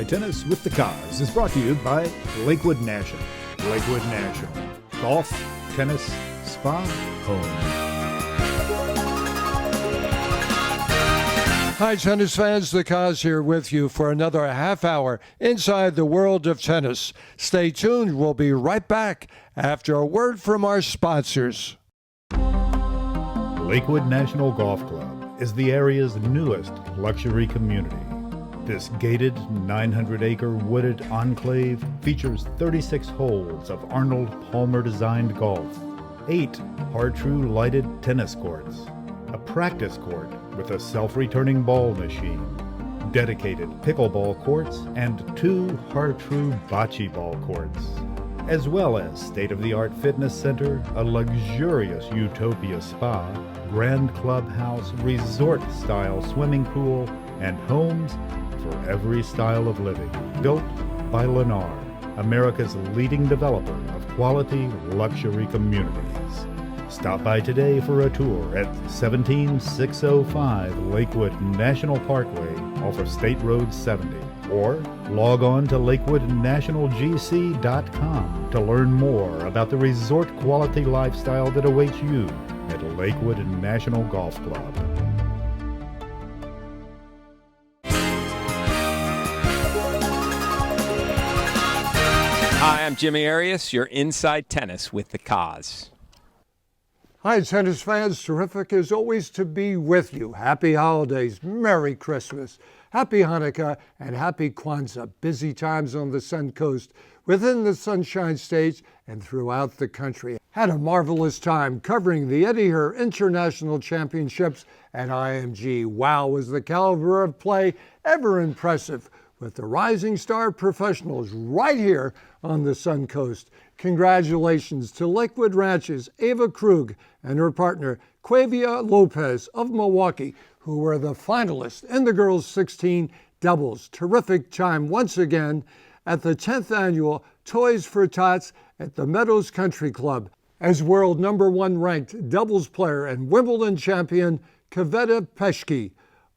Inside Tennis with the Cause is brought to you by Lakewood National. Lakewood National. Golf, tennis, spa, home. Hi, tennis fans. The Cause here with you for another half hour inside the world of tennis. Stay tuned. We'll be right back after a word from our sponsors. Lakewood National Golf Club is the area's newest luxury community. This gated 900-acre wooded enclave features 36 holes of Arnold Palmer-designed golf, 8 Hartrue lighted tennis courts, a practice court with a self-returning ball machine, dedicated pickleball courts, and 2 Hartrue bocce ball courts, as well as state-of-the-art fitness center, a luxurious Utopia spa, grand clubhouse, resort-style swimming pool, and homes for every style of living. Built by Lennar, America's leading developer of quality luxury communities. Stop by today for a tour at 17605 Lakewood National Parkway off of State Road 70. Or log on to lakewoodnationalgc.com to learn more about the resort quality lifestyle that awaits you at Lakewood National Golf Club. Hi, I'm Jimmy Arias, your Inside Tennis with the Cause. Hi, tennis fans. Terrific as always to be with you. Happy holidays, Merry Christmas, Happy Hanukkah, and Happy Kwanzaa. Busy times on the Suncoast, within the Sunshine State, and throughout the country. Had a marvelous time covering the Eddie Herr International Championships at IMG. Wow, was the caliber of play ever impressive with the rising star professionals right here on the Suncoast. Congratulations to Lakewood Ranch's Ava Krug and her partner Quavia Lopez of Milwaukee, who were the finalists in the girls' 16 doubles. Terrific time once again at the 10th annual Toys for Tots at the Meadows Country Club, as world number 1 ranked doubles player and Wimbledon champion Kaveta Peschke,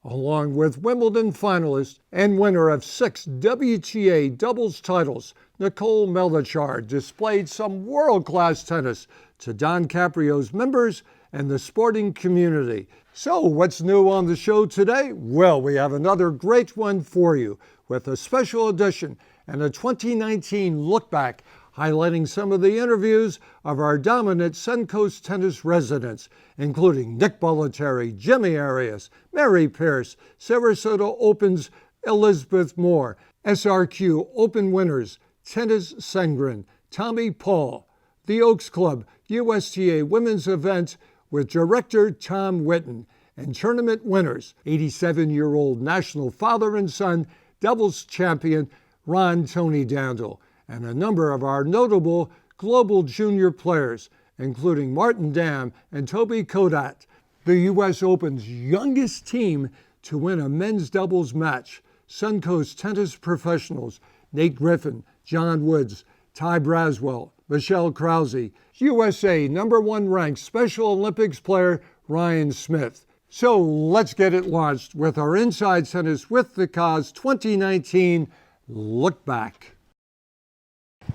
along with Wimbledon finalist and winner of 6 WTA doubles titles, Nicole Melichar, displayed some world-class tennis to Don Caprio's members and the sporting community. So what's new on the show today? Well, we have another great one for you with a special edition and a 2019 look back highlighting some of the interviews of our dominant Suncoast tennis residents, including Nick Bollettieri, Jimmy Arias, Mary Pierce, Sarasota Open's Elizabeth Moore, SRQ Open winners Tennis Sengren, Tommy Paul, the Oaks Club USTA women's event with director Tom Whitten, and tournament winners 87-year-old national father and son doubles champion Ron Tony Dandel, and a number of our notable global junior players, including Martin Dam and Toby Kodat, the U.S. Open's youngest team to win a men's doubles match. Suncoast tennis professionals Nate Griffin, John Woods, Ty Braswell, Michele Krause, USA number 1 ranked Special Olympics player Ryan Smith. So let's get it launched with our Inside Tennis with the Cause 2019 Look Back.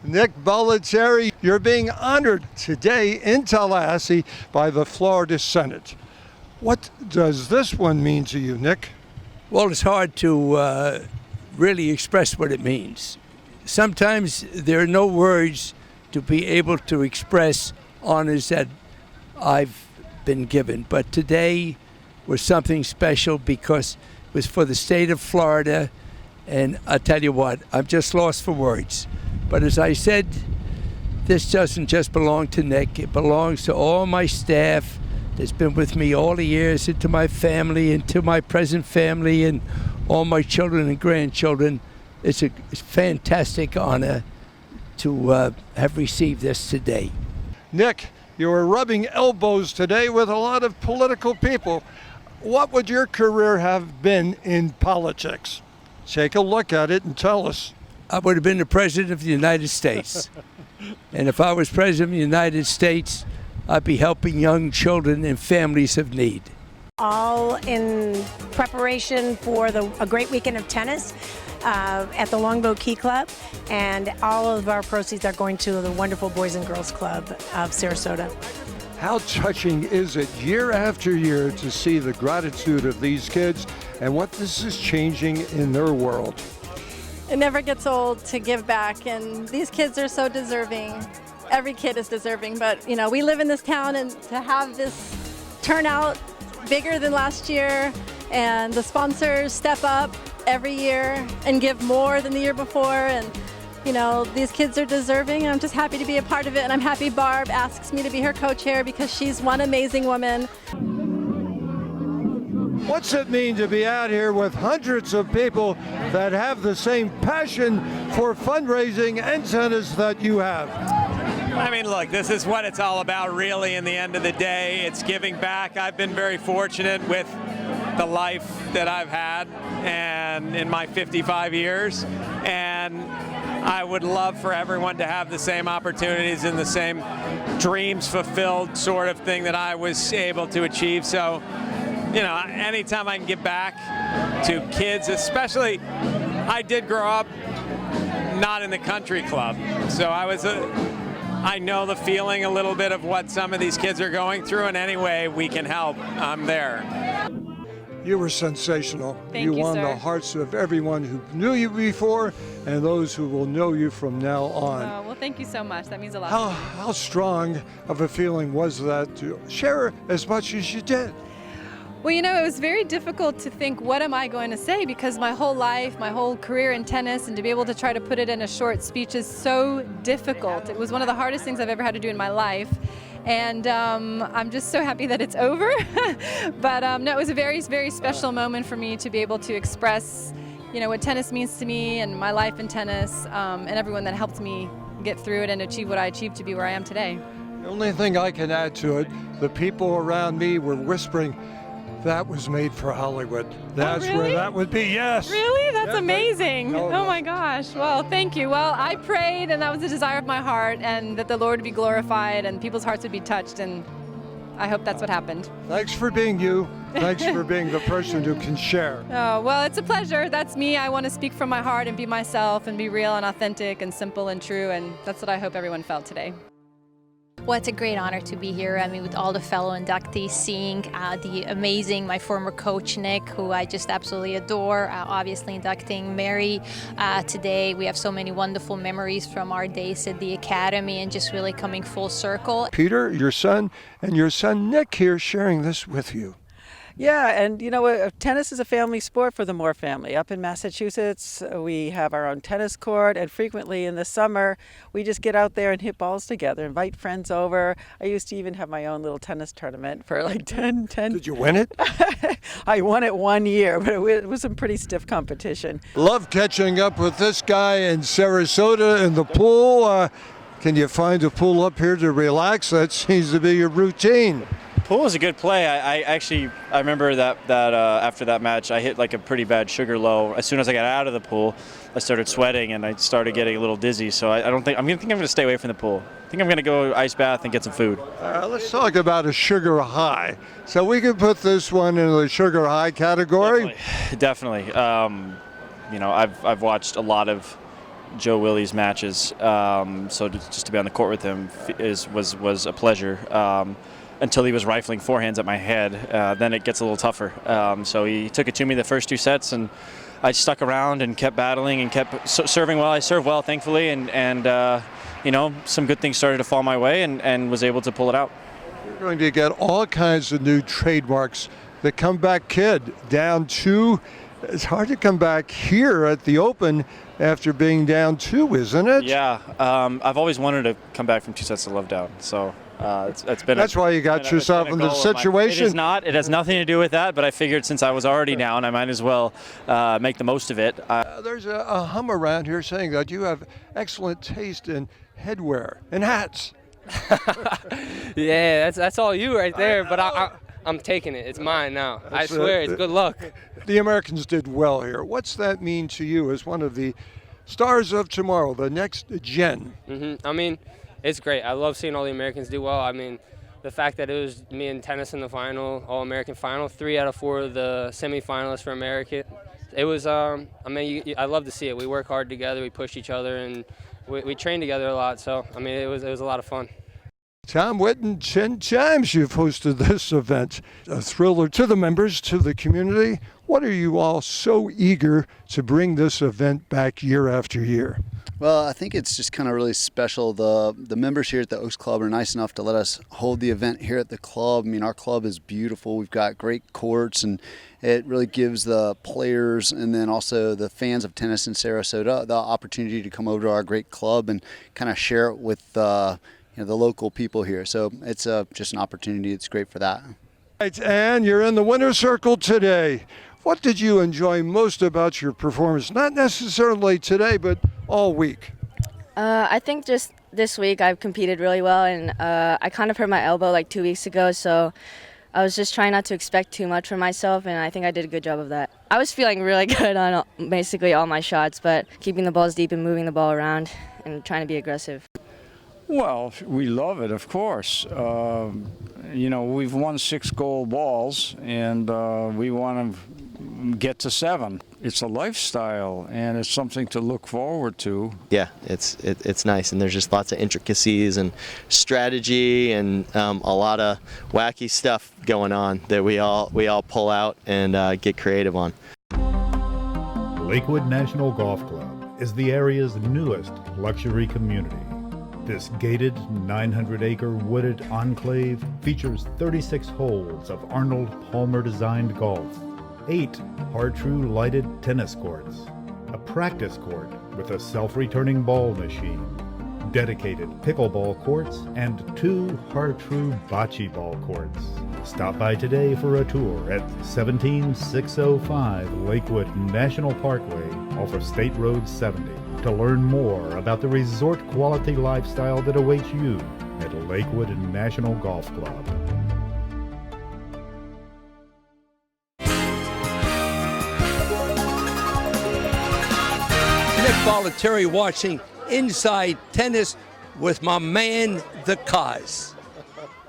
Nick Bollettieri, you're being honored today in Tallahassee by the Florida Senate. What does this one mean to you, Nick? Well, it's hard to really express what it means. Sometimes there are no words to be able to express honors that I've been given. But today was something special because it was for the state of Florida. And I tell you what, I'm just lost for words. But as I said, this doesn't just belong to Nick. It belongs to all my staff that's been with me all the years, and to my family, and to my present family, and all my children and grandchildren. It's a fantastic honor to have received this today. Nick, you were rubbing elbows today with a lot of political people. What would your career have been in politics? Take a look at it and tell us. I would have been the President of the United States. And if I was President of the United States, I'd be helping young children and families of need. All in preparation for a great weekend of tennis. at the Longboat Key Club, and all of our proceeds are going to the wonderful Boys and Girls Club of Sarasota. How touching is it year after year to see the gratitude of these kids and what this is changing in their world? It never gets old to give back, and these kids are so deserving. Every kid is deserving, but you know, we live in this town, and to have this turnout bigger than last year, and the sponsors step up every year and give more than the year before, and you know, these kids are deserving, and I'm just happy to be a part of it, and I'm happy Barb asks me to be her co-chair because she's one amazing woman. What's it mean to be out here with hundreds of people that have the same passion for fundraising and tennis that you have? I mean, look, this is what it's all about, really, in the end of the day. It's giving back. I've been very fortunate with the life that I've had and in my 55 years, and I would love for everyone to have the same opportunities and the same dreams fulfilled sort of thing that I was able to achieve. So, you know, anytime I can give back to kids, especially, I did grow up not in the country club, so I know the feeling a little bit of what some of these kids are going through, and any way we can help, I'm there. You were sensational. Thank you, won sir. the hearts of everyone who knew you before and those who will know you from now on. Oh, well, thank you so much. That means a lot. How strong of a feeling was that to share as much as you did? Well, you know, it was very difficult to think, what am I going to say? Because my whole life, my whole career in tennis, and to be able to try to put it in a short speech is so difficult. It was one of the hardest things I've ever had to do in my life. And I'm just so happy that it's over. But no, it was a very, very special moment for me to be able to express, you know, what tennis means to me and my life in tennis, and everyone that helped me get through it and achieve what I achieved to be where I am today. The only thing I can add to it, the people around me were whispering, that was made for Hollywood. That's really? where that would be, yes. Really? That's Yeah, amazing. no, Oh no. my gosh. Well, thank you. Well, I prayed, and that was the desire of my heart, and that the Lord would be glorified and people's hearts would be touched, and I hope that's what happened. Thanks for being you. Thanks for being the person who can share. Oh, well, it's a pleasure. That's me. I want to speak from my heart and be myself and be real and authentic and simple and true, and that's what I hope everyone felt today. Well, it's a great honor to be here. I mean, with all the fellow inductees, seeing the amazing, my former coach, Nick, who I just absolutely adore, obviously inducting Mary today. We have so many wonderful memories from our days at the academy and just really coming full circle. Peter, your son, and your son Nick here sharing this with you. Yeah, and you know, tennis is a family sport for the Moore family. Up in Massachusetts, we have our own tennis court, and frequently in the summer, we just get out there and hit balls together, invite friends over. I used to even have my own little tennis tournament for like 10. Did you win it? I won it one year, but it was some pretty stiff competition. Love catching up with this guy in Sarasota in the pool. Can you find a pool up here to relax? That seems to be your routine. Pool was a good play. I remember that after that match, I hit like a pretty bad sugar low. As soon as I got out of the pool, I started sweating and I started getting a little dizzy. So I think I'm going to stay away from the pool. I think I'm going to go ice bath and get some food. Let's talk about a sugar high. So we can put this one in the sugar high category. Definitely. You know, I've watched a lot of Joe Willie's matches, so just to be on the court with him was a pleasure. Until he was rifling forehands at my head, then it gets a little tougher. So he took it to me the first two sets, and I stuck around and kept battling and kept serving well. I served well, thankfully, and you know, some good things started to fall my way, and was able to pull it out. You're going to get all kinds of new trademarks. The comeback kid down 2. It's hard to come back here at the Open after being down 2, isn't it? Yeah, I've always wanted to come back from 2 sets to love down. So. It's been That's why you got yourself in this situation. It has nothing to do with that, but I figured since I was already down, I might as well make the most of it. There's a hum around here saying that you have excellent taste in headwear and hats. Yeah, that's all you right there, but I'm taking it. It's mine now. I swear, it's good luck. The Americans did well here. What's that mean to you as one of the stars of tomorrow, the next gen? I mean, it's great. I love seeing all the Americans do well. I mean, the fact that it was me and tennis in the final, All-American final, 3 out of 4 of the semifinalists for America It was, I mean, I love to see it. We work hard together, we push each other, and we train together a lot. So, I mean, it was a lot of fun. Tom Whitten, 10 times you've hosted this event. A thriller to the members, to the community. What are you all so eager to bring this event back year after year? Well, I think it's just kind of really special. The members here at the Oaks Club are nice enough to let us hold the event here at the club. I mean, our club is beautiful. We've got great courts, and it really gives the players and then also the fans of tennis in Sarasota the opportunity to come over to our great club and kind of share it with the local people here. So it's just an opportunity. It's great for that. Right, and you're in the winner's circle today. What did you enjoy most about your performance? Not necessarily today, but all week. I think just this week I've competed really well, and I kind of hurt my elbow like 2 weeks ago, so I was just trying not to expect too much from myself, and I think I did a good job of that. I was feeling really good on basically all my shots, but keeping the balls deep and moving the ball around and trying to be aggressive. Well, we love it, of course. We've won 6 gold balls, and we want to get to 7. It's a lifestyle, and it's something to look forward to. Yeah, it's nice, and there's just lots of intricacies and strategy and a lot of wacky stuff going on that we all pull out and get creative on. Lakewood National Golf Club is the area's newest luxury community. This gated 900-acre wooded enclave features 36 holes of Arnold Palmer-designed golf, 8 Hard-True lighted tennis courts, a practice court with a self-returning ball machine, dedicated pickleball courts, and 2 Hard-True bocce ball courts. Stop by today for a tour at 17605 Lakewood National Parkway off of State Road 70 to learn more about the resort-quality lifestyle that awaits you at Lakewood National Golf Club. Nick Bollettieri watching Inside Tennis with my man, the Krause.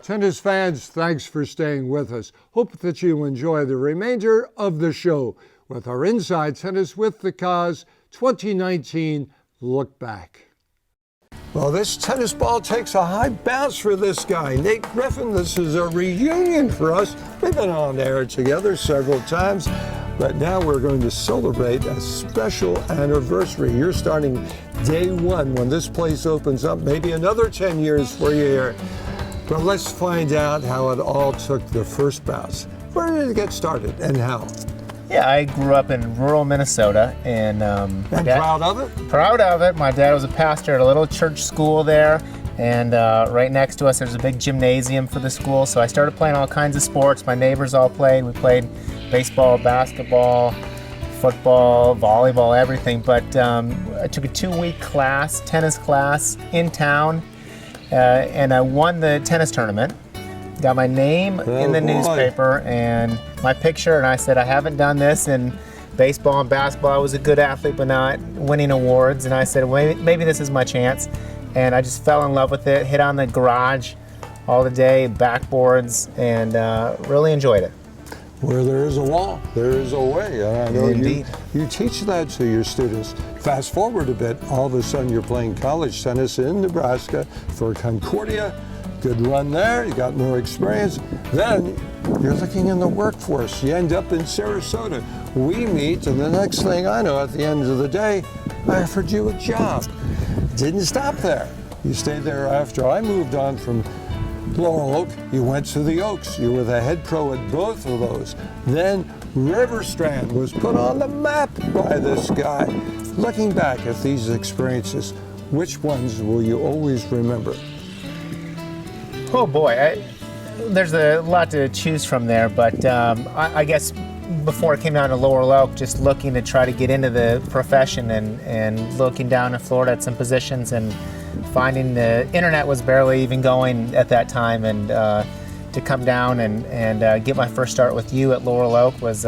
Tennis fans, thanks for staying with us. Hope that you enjoy the remainder of the show with our Inside Tennis with the Krause 2019 Look Back. Well, this tennis ball takes a high bounce for this guy, Nate Griffin. This is a reunion for us. We've been on air together several times, but now we're going to celebrate a special anniversary. You're starting day 1 when this place opens up, maybe another 10 years for you here. But let's find out how it all took the first bounce. Where did it get started and how? Yeah, I grew up in rural Minnesota, and proud of it? Proud of it. My dad was a pastor at a little church school there, and right next to us there's a big gymnasium for the school, so I started playing all kinds of sports. My neighbors all played. We played baseball, basketball, football, volleyball, everything, but I took a 2-week class, tennis class in town, and I won the tennis tournament. Got my name in the newspaper and my picture, and I said I haven't done this in baseball and basketball. I was a good athlete but not winning awards, and I said well, maybe this is my chance, and I just fell in love with it, hit on the garage all the day, backboards, and really enjoyed it. Where there is a wall, there is a way. And I know you teach that to your students. Fast forward a bit, all of a sudden you're playing college tennis in Nebraska for Concordia. Good run there, you got more experience. Then you're looking in the workforce. You end up in Sarasota. We meet, and the next thing I know, at the end of the day, I offered you a job. Didn't stop there. You stayed there after I moved on from Laurel Oak. You went to the Oaks. You were the head pro at both of those. Then River Strand was put on the map by this guy. Looking back at these experiences, which ones will you always remember? Oh boy, there's a lot to choose from there, but I guess before I came down to Laurel Oak, just looking to try to get into the profession and looking down in Florida at some positions and finding the internet was barely even going at that time, and to come down and get my first start with you at Laurel Oak was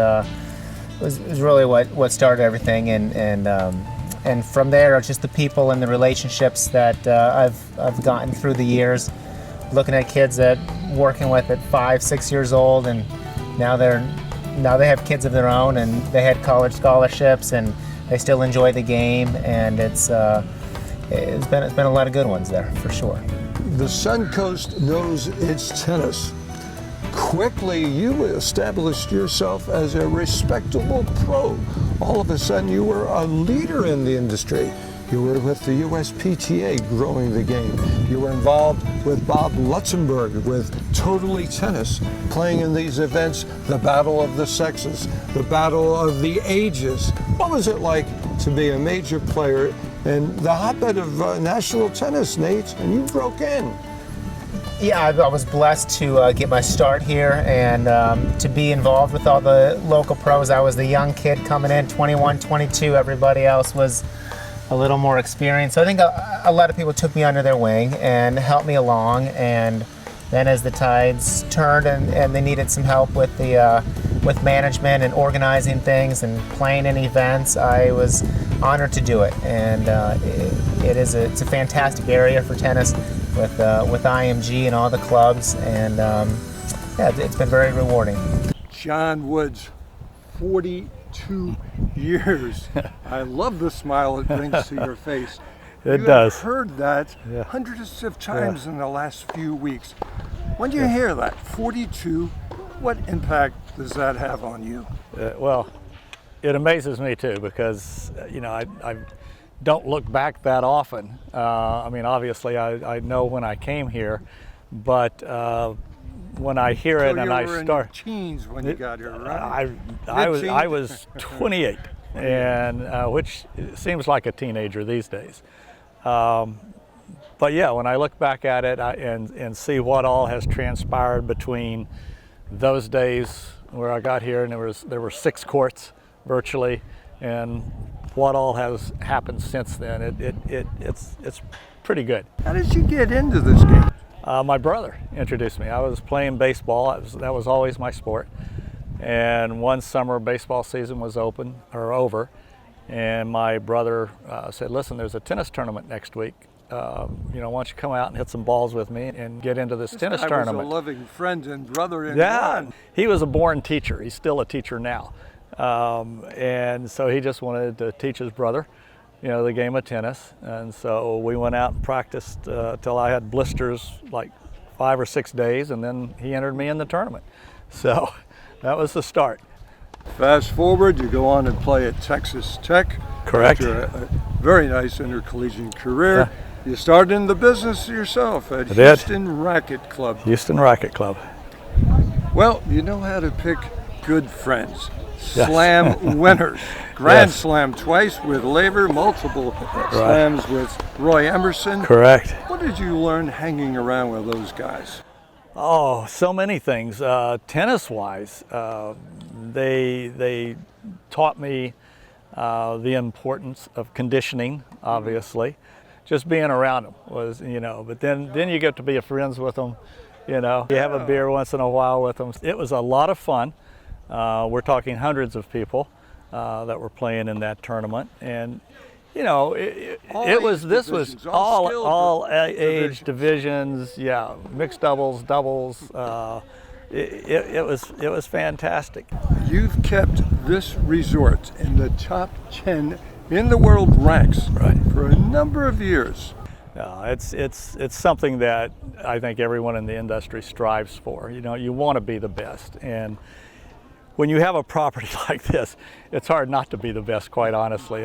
really what started everything, and from there just the people and the relationships that I've gotten through the years. Looking at kids that working with at 5, 6 years old, and now they're now they have kids of their own, and they had college scholarships, and they still enjoy the game, and it's been a lot of good ones there for sure. The Suncoast knows its tennis. Quickly, you established yourself as a respectable pro. All of a sudden, you were a leader in the industry. You were with the USPTA growing the game. You were involved with Bob Lutzenberg with Totally Tennis, playing in these events, the battle of the sexes, the battle of the ages. What was it like to be a major player in the hotbed of national tennis, Nate? And you broke in. Yeah, I was blessed to get my start here and to be involved with all the local pros. I was the young kid coming in, 21, 22. Everybody else was a little more experienced. So I think a lot of people took me under their wing and helped me along. And then as the tides turned and they needed some help with the with management and organizing things and playing in events, I was honored to do it. And it's a fantastic area for tennis with IMG and all the clubs, and yeah, it's been very rewarding. John Woods, 42 years. I love the smile it brings to your face. It You does. have heard that Yeah. hundreds of times in the last few weeks. When you hear that, 42, what impact does that have on you? Well, it amazes me too, because I don't look back that often. I mean, obviously, I know when I came here, but when I hear it and I You were start, in your teens when you got here, right? I was 28, and which seems like a teenager these days. But yeah, when I look back at it and see what all has transpired between those days where I got here, and there were 6 courts virtually, and what all has happened since then, it's pretty good. How did you get into this game? My brother introduced me. I was playing baseball. That was always my sport. And one summer, baseball season was over, and my brother said, "Listen, there's a tennis tournament next week. Why don't you come out and hit some balls with me and get into this tennis tournament?" Was a loving friend and brother in Yeah, one. he was a born teacher. He's still a teacher now. And so he just wanted to teach his brother, the game of tennis. And so we went out and practiced till I had blisters like 5 or 6 days, and then he entered me in the tournament. So that was the start. Fast forward, you go on and play at Texas Tech. Correct. After a very nice intercollegiate career. Yeah. You started in the business yourself at Houston Racket Club. Houston Racket Club. Well, you know how to pick good friends. Yes. Slam winners. Grand Yes. Slam twice with Laver, multiple slams with Roy Emerson. Correct. What did you learn hanging around with those guys? Oh, so many things. Tennis-wise, they taught me the importance of conditioning, obviously. Just being around them was, but then you get to be friends with them, you have a beer once in a while with them. It was a lot of fun. We're talking hundreds of people that were playing in that tournament, and this was all age divisions, yeah, mixed doubles, doubles. It was fantastic. You've kept this resort in the top 10 in the world ranks for a number of years. It's something that I think everyone in the industry strives for. You want to be the best, and when you have a property like this, it's hard not to be the best, quite honestly.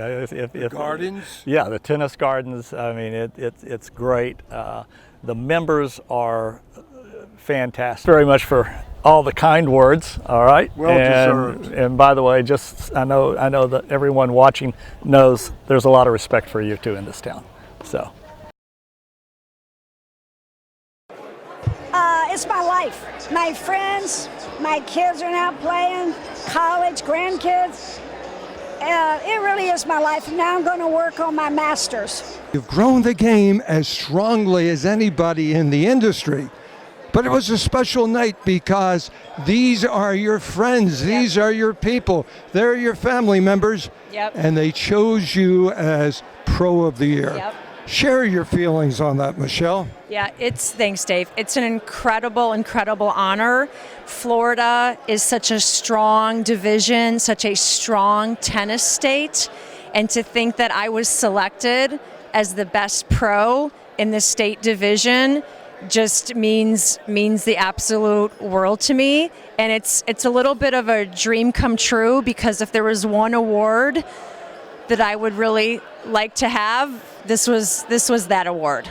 Gardens? Yeah, the tennis gardens. I mean, it's great. The members are fantastic. Very much for all the kind words. All right. Well deserved. And by the way, I know that everyone watching knows there's a lot of respect for you too in this town. So. It's my life. My friends, my kids are now playing, college, grandkids. It really is my life. Now I'm going to work on my master's. You've grown the game as strongly as anybody in the industry. But it was a special night because these are your friends. These are your people. They're your family members. Yep. And they chose you as Pro of the Year. Yep. Share your feelings on that, Michele. Yeah, thanks, Dave. It's an incredible, incredible honor. Florida is such a strong division, such a strong tennis state. And to think that I was selected as the best pro in the state division just means the absolute world to me. And it's a little bit of a dream come true, because if there was one award that I would really like to have, this was that award.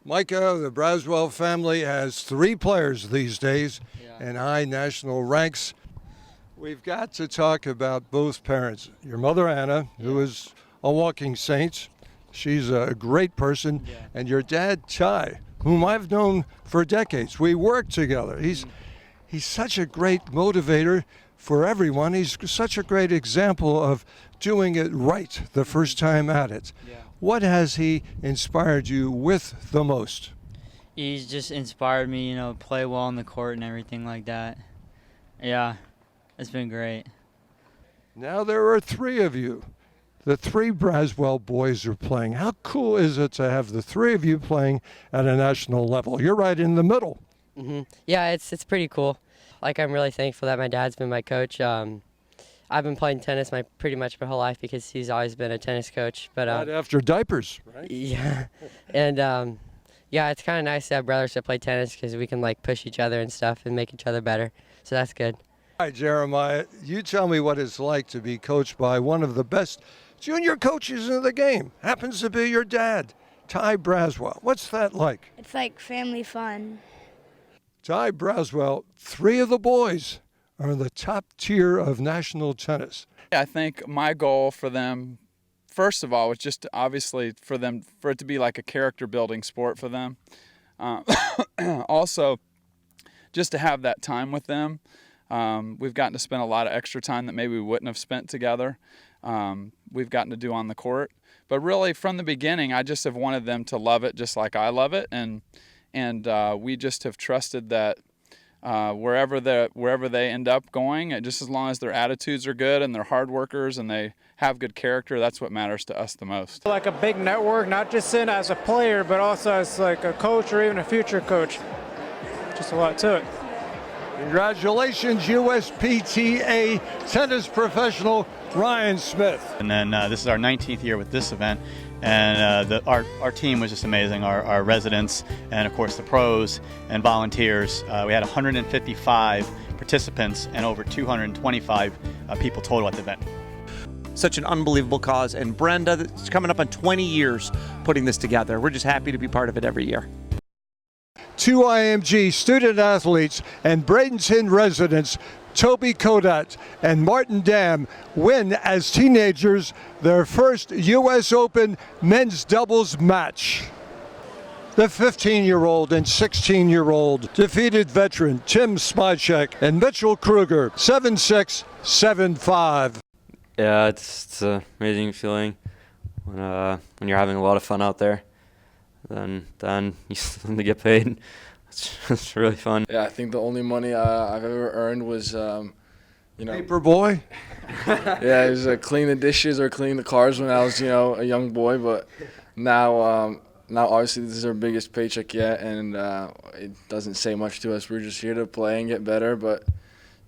Micah, the Braswell family has 3 players these days in high national ranks. We've got to talk about both parents. Your mother, Anna, who is a walking saint. She's a great person. And your dad, Ty, whom I've known for decades. We work together. He's such a great motivator for everyone. He's such a great example of doing it right the first time at it. What has he inspired you with the most? He's just inspired me, play well on the court and everything like that. Yeah, it's been great. Now there are 3 of you. The 3 Braswell boys are playing. How cool is it to have the 3 of you playing at a national level? You're right in the middle. Yeah, it's pretty cool. Like, I'm really thankful that my dad's been my coach. I've been playing tennis pretty much my whole life because he's always been a tennis coach. But right after diapers, right? Yeah, and yeah, it's kind of nice to have brothers that play tennis because we can push each other and stuff and make each other better. So that's good. All right, Jeremiah, you tell me what it's like to be coached by one of the best junior coaches in the game. Happens to be your dad, Ty Braswell. What's that like? It's like family fun. Ty Braswell, 3 of the boys are in the top tier of national tennis. I think my goal for them, first of all, was just obviously for it to be like a character building sport for them. Also, just to have that time with them. We've gotten to spend a lot of extra time that maybe we wouldn't have spent together. We've gotten to do on the court. But really, from the beginning, I just have wanted them to love it just like I love it. And we just have trusted that wherever they end up going, just as long as their attitudes are good and they're hard workers and they have good character, that's what matters to us the most. Like a big network, not just in as a player, but also as like a coach or even a future coach. Just a lot to it. Congratulations, USPTA tennis professional Ryan Smith. And then this is our 19th year with this event, and our team was just amazing. Our residents and of course the pros and volunteers. We had 155 participants and over 225 people total at the event. Such an unbelievable cause, and Brenda, it's coming up on 20 years putting this together. We're just happy to be part of it every year. 2 IMG student athletes and Bradenton residents, Toby Kodat and Martin Dam, win as teenagers their first U.S. Open men's doubles match. The 15-year-old and 16-year-old defeated veteran Tim Spacek and Mitchell Kruger 7-6, 7-5. Yeah, it's an amazing feeling when you're having a lot of fun out there. Then you suddenly get paid. It's really fun. Yeah, I think the only money I've ever earned was, paper boy. Yeah, it was clean the dishes or clean the cars when I was, a young boy. But now obviously this is our biggest paycheck yet, and it doesn't say much to us. We're just here to play and get better. But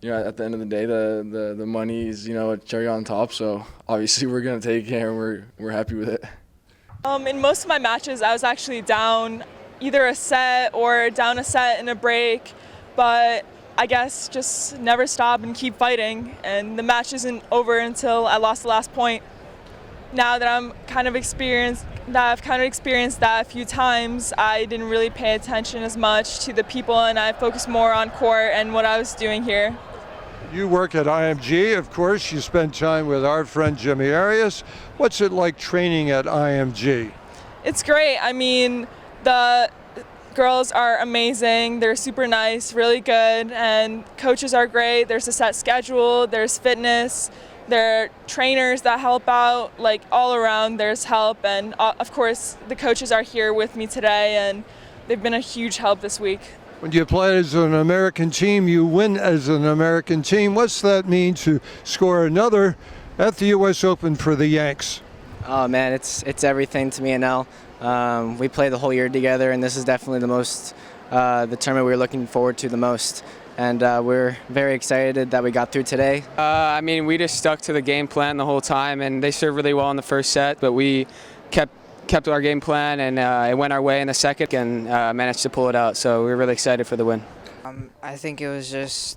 at the end of the day, the money is a cherry on top. So obviously we're gonna take care, and we're happy with it. In most of my matches, I was actually down either a set or down a set in a break, but I guess just never stop and keep fighting. And the match isn't over until I lost the last point. Now that I've kind of experienced that a few times, I didn't really pay attention as much to the people, and I focused more on court and what I was doing here. You work at IMG, of course. You spend time with our friend Jimmy Arias. What's it like training at IMG? It's great. I mean, the girls are amazing. They're super nice, really good, and coaches are great. There's a set schedule, there's fitness, there are trainers that help out, all around there's help. And of course, the coaches are here with me today, and they've been a huge help this week. When you play as an American team, you win as an American team. What's that mean to score another at the U.S. Open for the Yanks? Oh man, it's everything to me and Elle. We played the whole year together, and this is definitely the tournament we were looking forward to the most. And we're very excited that we got through today. I mean, we just stuck to the game plan the whole time, and they served really well in the first set, but we kept our game plan, and it went our way in the second, and managed to pull it out. So we're really excited for the win. I think it was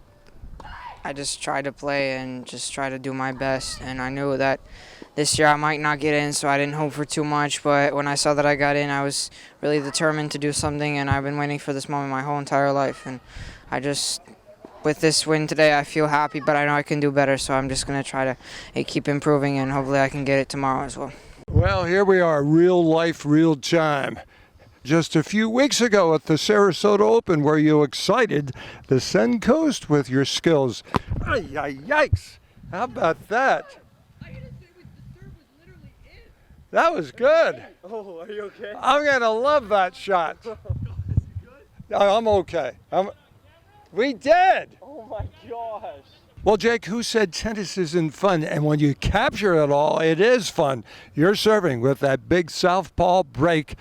I just tried to play and just try to do my best, and I knew that this year I might not get in, so I didn't hope for too much, but when I saw that I got in, I was really determined to do something, and I've been waiting for this moment my whole entire life. And with this win today, I feel happy, but I know I can do better, so I'm just going to try to keep improving, and hopefully I can get it tomorrow as well. Well, here we are, real life, real time. Just a few weeks ago at the Sarasota Open, where you excited the Suncoast with your skills. Yikes! How about that? That was good. Oh, are you okay? I'm going to love that shot. I'm okay. We did. Oh my gosh. Well, Jake, who said tennis isn't fun? And when you capture it all, it is fun. You're serving with that big southpaw break.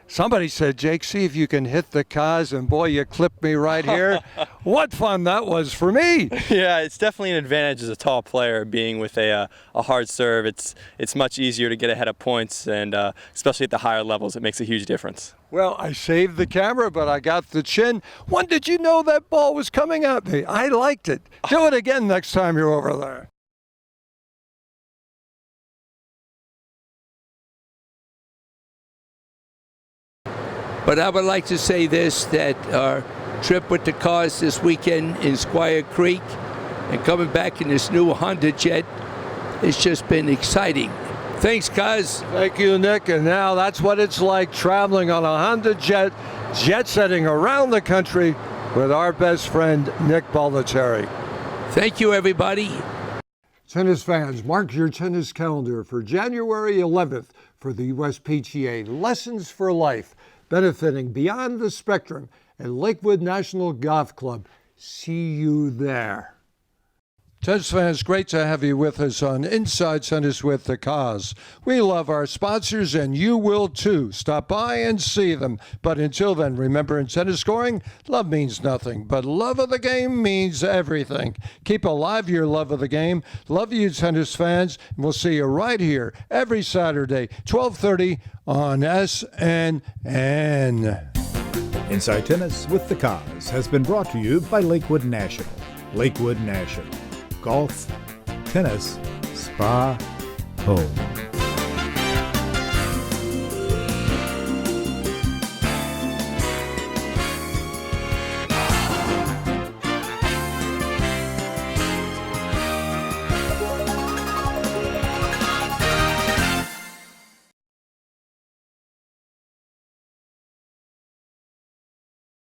Somebody said, Jake, see if you can hit the cause, and boy, you clipped me right here. What fun that was for me. Yeah, it's definitely an advantage as a tall player being with a hard serve. It's much easier to get ahead of points, and especially at the higher levels, it makes a huge difference. Well, I saved the camera, but I got the chin. When did you know that ball was coming at me? I liked it. Do it again next time you're over there. But I would like to say this, that our trip with the cars this weekend in Squire Creek and coming back in this new Honda Jet, it's just been exciting. Thanks, guys. Thank you, Nick. And now that's what it's like traveling on a Honda Jet, jet-setting around the country with our best friend, Nick Bollettieri. Thank you, everybody. Tennis fans, mark your tennis calendar for January 11th for the USPTA Lessons for Life, benefiting Beyond the Spectrum at Lakewood National Golf Club. See you there. Tennis fans, great to have you with us on Inside Tennis with the Cause. We love our sponsors, and you will too. Stop by and see them. But until then, remember, in tennis scoring, love means nothing, but love of the game means everything. Keep alive your love of the game. Love you, tennis fans, and we'll see you right here every Saturday, 12:30 on SNN. Inside Tennis with the Cause has been brought to you by Lakewood National. Lakewood National. Golf, tennis, spa, home.